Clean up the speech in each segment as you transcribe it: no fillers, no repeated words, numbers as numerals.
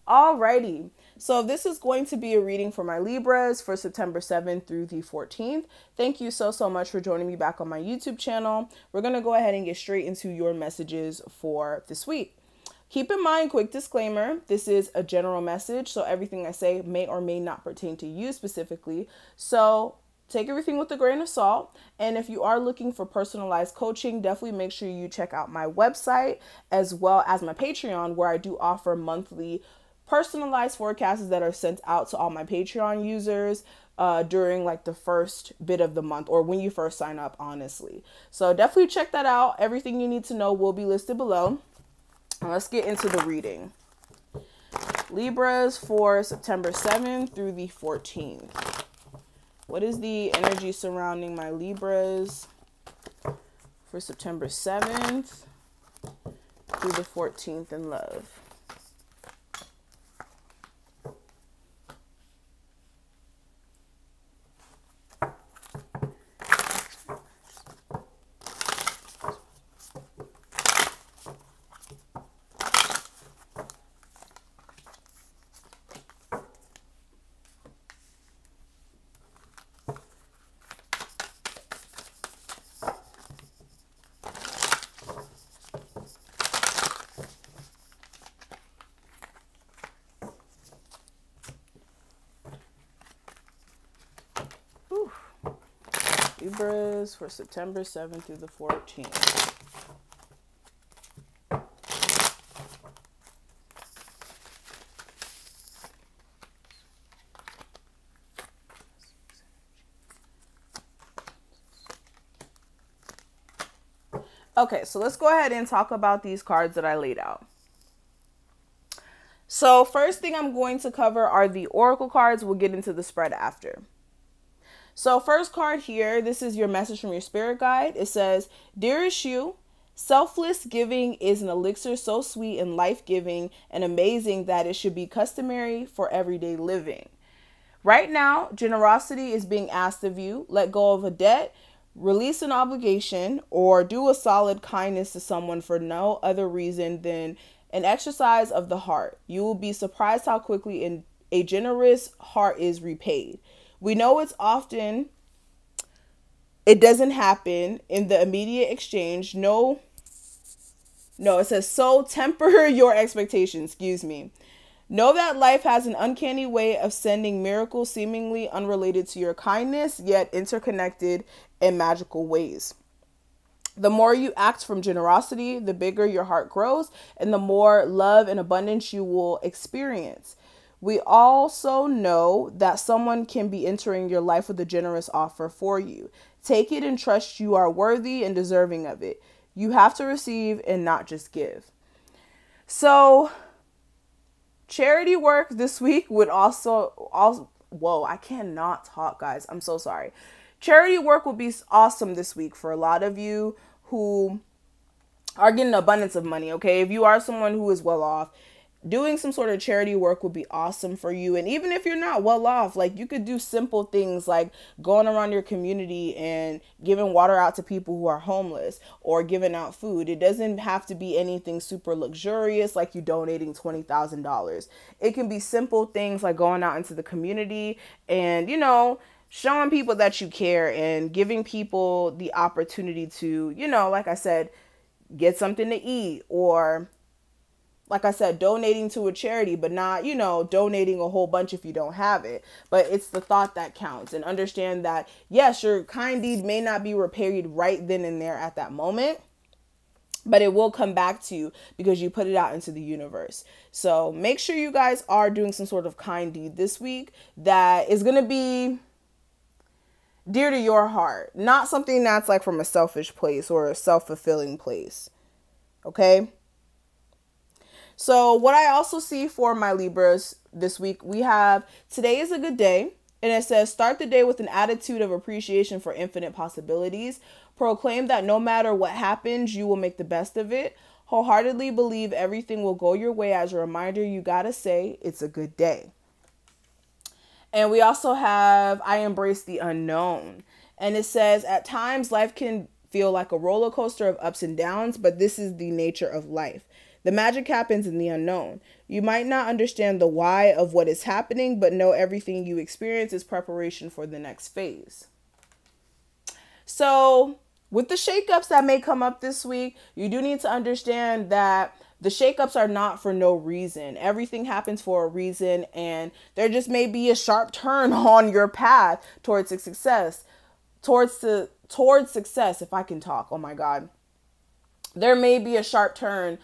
Alrighty, so this is going to be a reading for my Libras for September 7th through the 14th. Thank you so much for joining me back on my YouTube channel. We're going to go ahead and get straight into your messages for this week. Keep in mind, quick disclaimer, this is a general message, so everything I say may or may not pertain to you specifically. So take everything with a grain of salt. And if you are looking for personalized coaching, definitely make sure you check out my website as well as my Patreon, where I do offer monthly personalized forecasts that are sent out to all my Patreon users during like the first bit of the month, or when you first sign up, honestly. So definitely check that out. Everything you need to know will be listed below. Let's get into the reading. Libras for September 7th through the 14th. What is the energy surrounding my Libras for September 7th through the 14th in love? Libras for September 7th through the 14th. Okay, so let's go ahead and talk about these cards that I laid out. So first thing I'm going to cover are the oracle cards. We'll get into the spread after. So first card here, this is your message from your spirit guide. It says, "Dearest you, selfless giving is an elixir so sweet and life-giving and amazing that it should be customary for everyday living. Right now, generosity is being asked of you. Let go of a debt, release an obligation, or do a solid kindness to someone for no other reason than an exercise of the heart. You will be surprised how quickly a generous heart is repaid. We know it doesn't happen in the immediate exchange. No, it says, so temper your expectations, Know that life has an uncanny way of sending miracles seemingly unrelated to your kindness, yet interconnected in magical ways. The more you act from generosity, the bigger your heart grows, and the more love and abundance you will experience. We also know that someone can be entering your life with a generous offer for you. Take it and trust you are worthy and deserving of it. You have to receive and not just give." So charity work this week would also whoa, I cannot talk, guys. I'm so sorry. Charity work would be awesome this week for a lot of you who are getting abundance of money, okay? If you are someone who is well off, doing some sort of charity work would be awesome for you. And even if you're not well off, like, you could do simple things like going around your community and giving water out to people who are homeless, or giving out food. It doesn't have to be anything super luxurious like you donating $20,000. It can be simple things like going out into the community and, showing people that you care and giving people the opportunity to, like I said, get something to eat, or like I said, donating to a charity, but not, donating a whole bunch if you don't have it. But it's the thought that counts. And understand that, yes, your kind deed may not be repaid right then and there at that moment, but it will come back to you because you put it out into the universe. So make sure you guys are doing some sort of kind deed this week that is going to be dear to your heart. Not something that's like from a selfish place or a self-fulfilling place. Okay? So what I also see for my Libras this week, we have, today is a good day. And it says, start the day with an attitude of appreciation for infinite possibilities. Proclaim that no matter what happens, you will make the best of it. Wholeheartedly believe everything will go your way. As a reminder, you gotta say it's a good day. And we also have, I embrace the unknown. And it says, at times life can feel like a roller coaster of ups and downs, but this is the nature of life. The magic happens in the unknown. You might not understand the why of what is happening, but know everything you experience is preparation for the next phase. So with the shakeups that may come up this week, you do need to understand that the shakeups are not for no reason. Everything happens for a reason, and there just may be a sharp turn on your path towards success. Towards success, if I can talk. Oh my God. There may be a sharp turn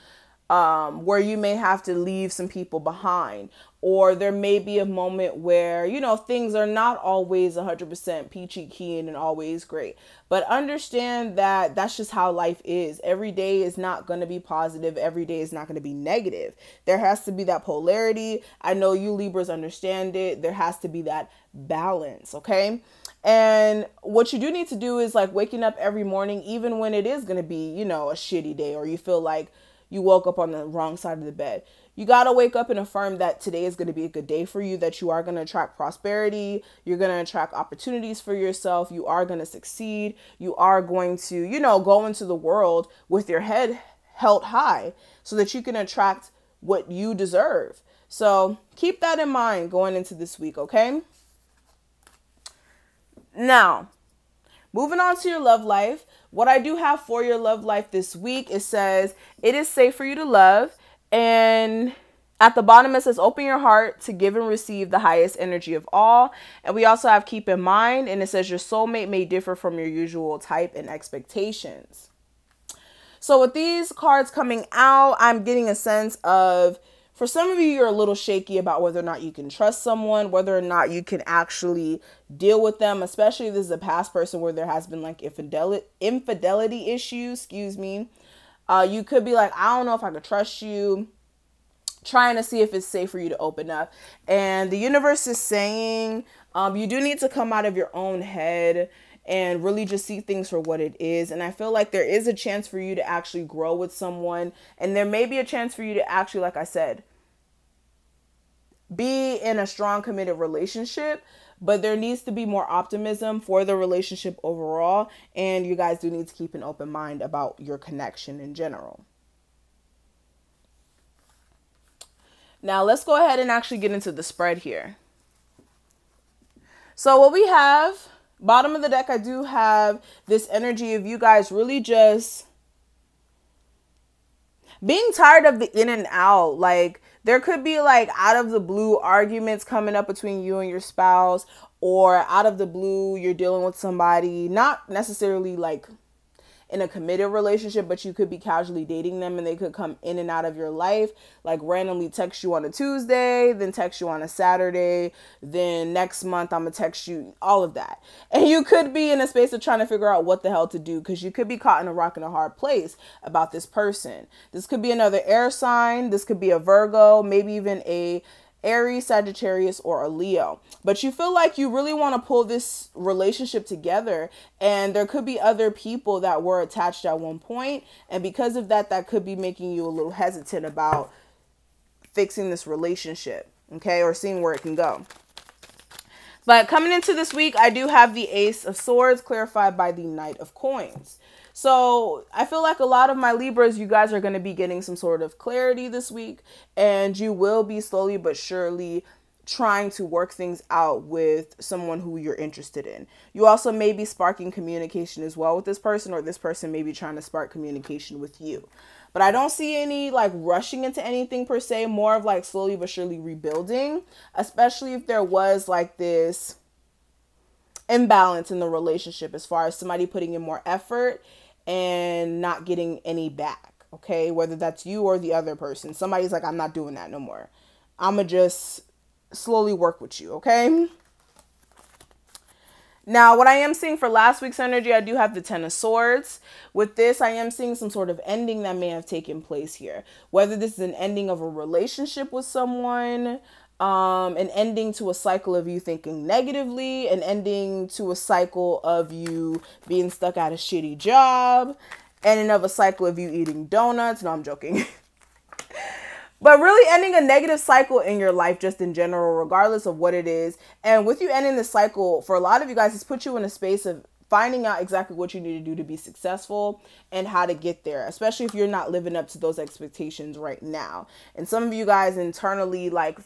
where you may have to leave some people behind, or there may be a moment where, you know, things are not always 100% peachy keen and always great. But understand that that's just how life is. Every day is not going to be positive. Every day is not going to be negative. There has to be that polarity. I know you Libras understand it. There has to be that balance, okay? And what you do need to do is like waking up every morning, even when it is going to be, you know, a shitty day, or you feel like you woke up on the wrong side of the bed. You got to wake up and affirm that today is going to be a good day for you, that you are going to attract prosperity. You're going to attract opportunities for yourself. You are going to succeed. You are going to, you know, go into the world with your head held high so that you can attract what you deserve. So keep that in mind going into this week, okay? Now, moving on to your love life. What I do have for your love life this week, it says, it is safe for you to love. And at the bottom, it says, open your heart to give and receive the highest energy of all. And we also have keep in mind, and it says your soulmate may differ from your usual type and expectations. So with these cards coming out, I'm getting a sense of, for some of you, you're a little shaky about whether or not you can trust someone, whether or not you can actually deal with them, especially if this is a past person where there has been like infidelity issues, you could be like, I don't know if I could trust you, trying to see if it's safe for you to open up. And the universe is saying you do need to come out of your own head and really just see things for what it is. And I feel like there is a chance for you to actually grow with someone. And there may be a chance for you to actually, like I said, be in a strong, committed relationship. But there needs to be more optimism for the relationship overall. And you guys do need to keep an open mind about your connection in general. Now, let's go ahead and actually get into the spread here. So what we have, bottom of the deck, I do have this energy of you guys really just being tired of the in and out. Like, there could be like out of the blue arguments coming up between you and your spouse, or out of the blue, you're dealing with somebody, not necessarily like in a committed relationship, but you could be casually dating them and they could come in and out of your life, like randomly text you on a Tuesday, then text you on a Saturday, then next month I'm gonna text you, all of that. And you could be in a space of trying to figure out what the hell to do, because you could be caught in a rock and a hard place about this person. This could be another air sign. This could be a Virgo, maybe even a Aries, Sagittarius, or a Leo. But you feel like you really want to pull this relationship together, and there could be other people that were attached at one point, and because of that, that could be making you a little hesitant about fixing this relationship, okay, or seeing where it can go. But coming into this week, I do have the Ace of Swords clarified by the Knight of Coins. So I feel like a lot of my Libras, you guys are going to be getting some sort of clarity this week, and you will be slowly but surely trying to work things out with someone who you're interested in. You also may be sparking communication as well with this person, or this person may be trying to spark communication with you. But I don't see any like rushing into anything per se, more of like slowly but surely rebuilding, especially if there was like this imbalance in the relationship as far as somebody putting in more effort and not getting any back, okay? Whether that's you or the other person. Somebody's like, I'm not doing that no more. I'm going to just slowly work with you, okay? Now, what I am seeing for last week's energy, I do have the Ten of Swords. With this, I am seeing some sort of ending that may have taken place here. Whether this is an ending of a relationship with someone, an ending to a cycle of you thinking negatively, an ending to a cycle of you being stuck at a shitty job, ending of a cycle of you eating donuts. No, I'm joking. But really ending a negative cycle in your life just in general, regardless of what it is. And with you ending the cycle, for a lot of you guys, it's put you in a space of finding out exactly what you need to do to be successful and how to get there, especially if you're not living up to those expectations right now. And some of you guys internally like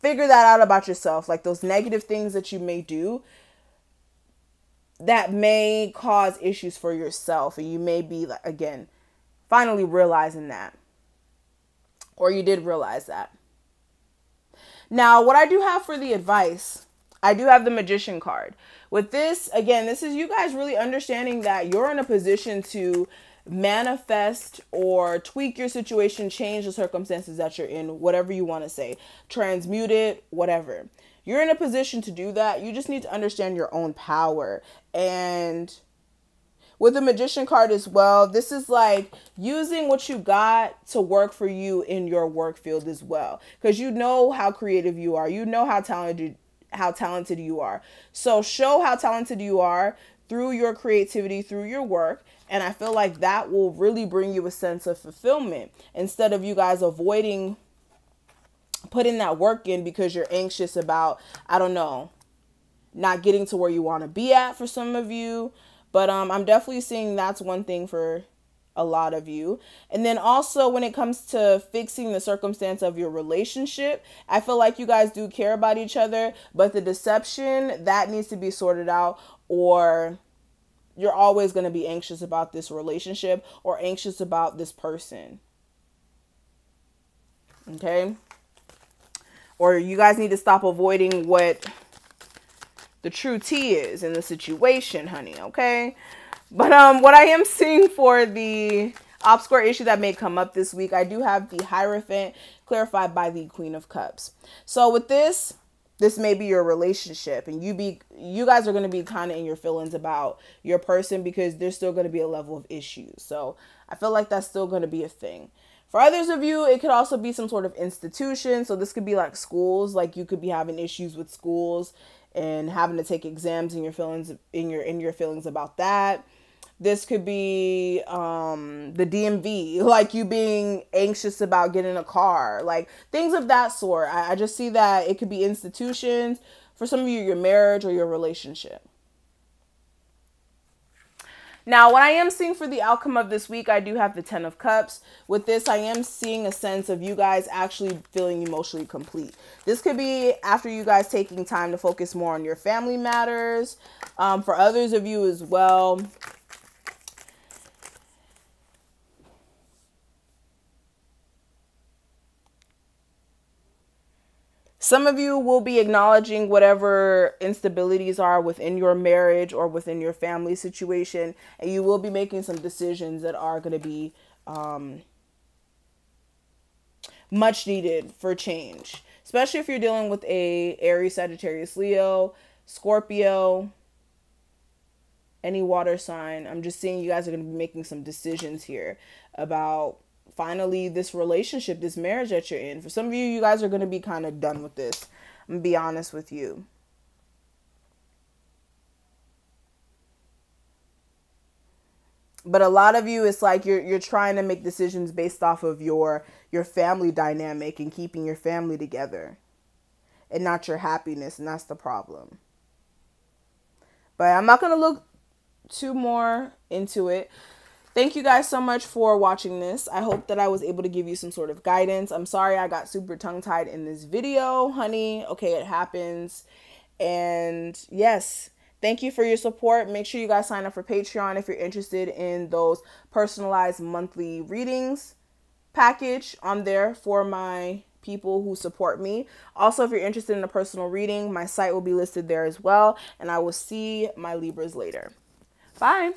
figure that out about yourself, like those negative things that you may do that may cause issues for yourself, and you may be, like, again, finally realizing that, or you did realize that. Now, what I do have for the advice, I do have the Magician card. With this, again, this is you guys really understanding that you're in a position to manifest or tweak your situation, change the circumstances that you're in, whatever you want to say, transmute it, whatever. You're in a position to do that. You just need to understand your own power. And with the Magician card as well, this is like using what you got to work for you in your work field as well. Because you know how creative you are. You know how talented you are. So show how talented you are through your creativity, through your work. And I feel like that will really bring you a sense of fulfillment instead of you guys avoiding putting that work in because you're anxious about, I don't know, not getting to where you want to be at for some of you. But I'm definitely seeing that's one thing for a lot of you. And then also when it comes to fixing the circumstance of your relationship, I feel like you guys do care about each other, but the deception, that needs to be sorted out, or you're always going to be anxious about this relationship or anxious about this person. Okay? Or you guys need to stop avoiding what the true tea is in the situation, honey, okay? But what I am seeing for the obscure issue that may come up this week, I do have the Hierophant clarified by the Queen of Cups. So with this may be your relationship, and you guys are going to be kind of in your feelings about your person because there's still going to be a level of issues. So I feel like that's still going to be a thing. For others of you, it could also be some sort of institution. So this could be like schools, like you could be having issues with schools and having to take exams in your feelings, in your feelings about that. This could be the DMV, like you being anxious about getting a car, like things of that sort. I just see that it could be institutions. For some of you, your marriage or your relationship. Now, what I am seeing for the outcome of this week, I do have the 10 of Cups. With this, I am seeing a sense of you guys actually feeling emotionally complete. This could be after you guys taking time to focus more on your family matters. For others of you as well, some of you will be acknowledging whatever instabilities are within your marriage or within your family situation, and you will be making some decisions that are going to be much needed for change, especially if you're dealing with a Aries, Sagittarius, Leo, Scorpio, any water sign. I'm just seeing you guys are going to be making some decisions here about finally this relationship, this marriage that you're in. For some of you, you guys are going to be kind of done with this. I'm going to be honest with you. But a lot of you, it's like you're trying to make decisions based off of your family dynamic and keeping your family together and not your happiness. And that's the problem. But I'm not going to look too more into it. Thank you guys so much for watching this. I hope that I was able to give you some sort of guidance. I'm sorry I got super tongue-tied in this video, honey. Okay, it happens. And yes, thank you for your support. Make sure you guys sign up for Patreon if you're interested in those personalized monthly readings package on there for my people who support me. Also, if you're interested in a personal reading, my site will be listed there as well. And I will see my Libras later. Bye.